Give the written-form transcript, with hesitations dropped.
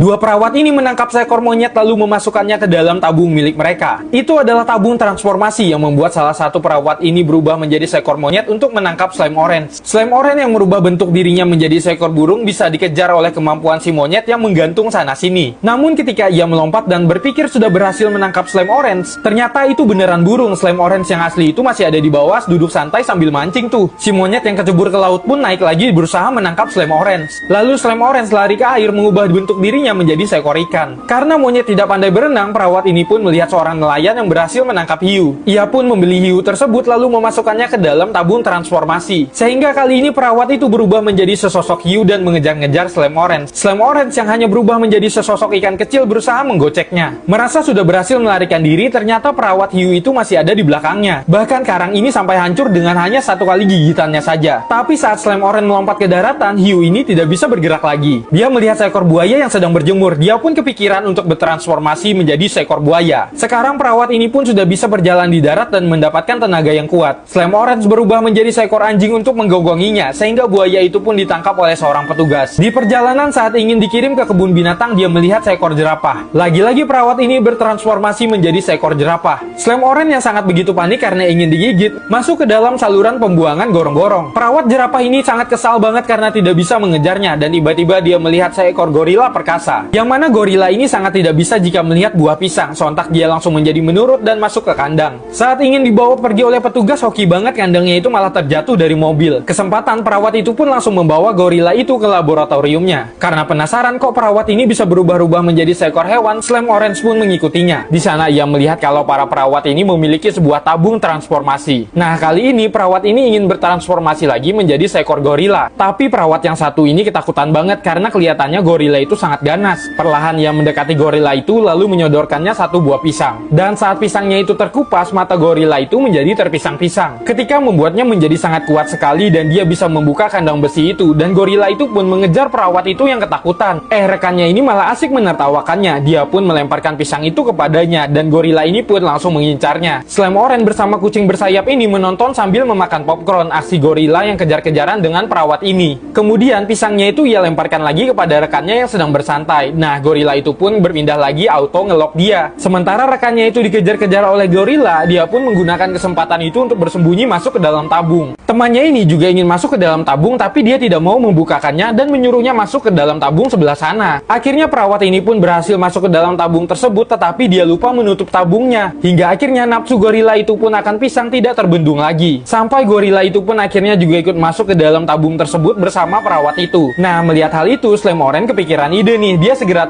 Dua perawat ini menangkap seekor monyet lalu memasukkannya ke dalam tabung milik mereka. Itu adalah tabung transformasi yang membuat salah satu perawat ini berubah menjadi seekor monyet untuk menangkap slime orange. Slime orange yang merubah bentuk dirinya menjadi seekor burung bisa dikejar oleh kemampuan si monyet yang menggantung sana-sini. Namun ketika ia melompat dan berpikir sudah berhasil menangkap slime orange, ternyata itu beneran burung. Slime orange yang asli itu masih ada di bawah, duduk santai sambil mancing tuh. Si monyet yang kecebur ke laut pun naik lagi berusaha menangkap slime orange. Lalu slime orange lari ke air mengubah bentuk dirinya menjadi seekor ikan. Karena monyet tidak pandai berenang, perawat ini pun melihat seorang nelayan yang berhasil menangkap hiu. Ia pun membeli hiu tersebut lalu memasukkannya ke dalam tabung transformasi. Sehingga kali ini perawat itu berubah menjadi sesosok hiu dan mengejar-ngejar slime orange. Slime orange yang hanya berubah menjadi sesosok ikan kecil berusaha menggoceknya. Merasa sudah berhasil melarikan diri, ternyata perawat hiu itu masih ada di belakangnya. Bahkan karang ini sampai hancur dengan hanya satu kali gigitannya saja. Tapi saat slime orange melompat ke daratan, hiu ini tidak bisa bergerak lagi. Dia melihat seekor buaya yang sedang berjemur. Dia pun kepikiran untuk bertransformasi menjadi seekor buaya. Sekarang perawat ini pun sudah bisa berjalan di darat dan mendapatkan tenaga yang kuat. Slime orange berubah menjadi seekor anjing untuk menggonggonginya, sehingga buaya itu pun ditangkap oleh seorang petugas. Di perjalanan saat ingin dikirim ke kebun binatang, dia melihat seekor jerapah. Lagi-lagi perawat ini bertransformasi menjadi seekor jerapah. Slime orange yang sangat begitu panik karena ingin digigit, masuk ke dalam saluran pembuangan gorong-gorong. Perawat jerapah ini sangat kesal banget karena tidak bisa mengejarnya, dan tiba-tiba dia melihat seekor gorila perkasa. Yang mana gorila ini sangat tidak bisa jika melihat buah pisang. Sontak dia langsung menjadi menurut dan masuk ke kandang. Saat ingin dibawa pergi oleh petugas, hoki banget kandangnya itu malah terjatuh dari mobil. Kesempatan, perawat itu pun langsung membawa gorila itu ke laboratoriumnya. Karena penasaran kok perawat ini bisa berubah-ubah menjadi seekor hewan, slime orange pun mengikutinya. Di sana ia melihat kalau para perawat ini memiliki sebuah tabung transformasi. Nah, kali ini perawat ini ingin bertransformasi lagi menjadi seekor gorila. Tapi perawat yang satu ini ketakutan banget karena kelihatannya gorila itu sangat ganas. Perlahan ia mendekati gorila itu lalu menyodorkannya satu buah pisang. Dan saat pisangnya itu terkupas, mata gorila itu menjadi terpisang-pisang. Ketika membuatnya menjadi sangat kuat sekali dan dia bisa membuka kandang besi itu, dan gorila itu pun mengejar perawat itu yang ketakutan. Rekannya ini malah asik menertawakannya. Dia pun melemparkan pisang itu kepadanya dan gorila ini pun langsung mengincarnya. Slime orange bersama kucing bersayap ini menonton sambil memakan popcorn aksi gorila yang kejar-kejaran dengan perawat ini. Kemudian pisangnya itu ia lemparkan lagi kepada rekannya yang sedang bersantai. Nah, gorila itu pun berpindah lagi auto ngelok dia. Sementara rekannya itu dikejar-kejar oleh gorila, dia pun menggunakan kesempatan itu untuk bersembunyi masuk ke dalam tabung. Temannya ini juga ingin masuk ke dalam tabung, tapi dia tidak mau membukakannya dan menyuruhnya masuk ke dalam tabung sebelah sana. Akhirnya perawat ini pun berhasil masuk ke dalam tabung tersebut, tetapi dia lupa menutup tabungnya. Hingga akhirnya nafsu gorila itu pun akan pisang tidak terbendung lagi. Sampai gorila itu pun akhirnya juga ikut masuk ke dalam tabung tersebut bersama perawat itu. Nah, melihat hal itu, slime orange kepikiran ide nih. Dia segera